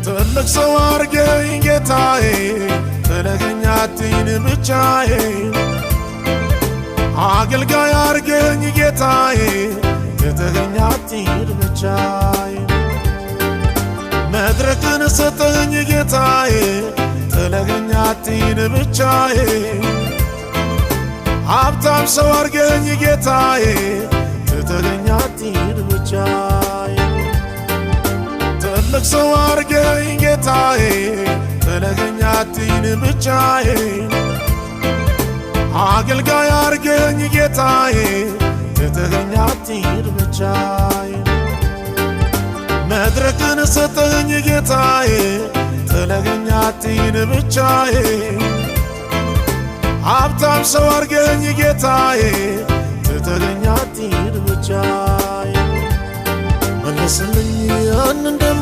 ትልቅ ሰው አርገኝ ጌታዬ ጥለኸኝ አትሂድ ብቻዬን አገልጋይ አርገኝ ጌታዬ ትተኸኝ አትሂድ ብቻዬን መድረክን ሰጠኝ ጌታዬ ጥለኸኝ አትሂድ ብቻዬን ሀብታም ሰው አርገኝ ጌታዬ ትተኸኝ አትሂድ ብቻዬን ትልቅ ሰው አርገኝ ጌታዬ ጥለኸኝ አትሂድ ብቻዬን አገልጋይ አርገኝ ጌታዬ ትተኸኝ አትሂድ ብቻዬን መድረክን ሰጠኝ ጌታዬ ጥለኸኝ አትሂድ ብቻዬን ሀብታም ሰው አርገኝ ጌታዬ ትተኸኝ አትሂድ ብቻዬን መለስልኝ ያንን ደም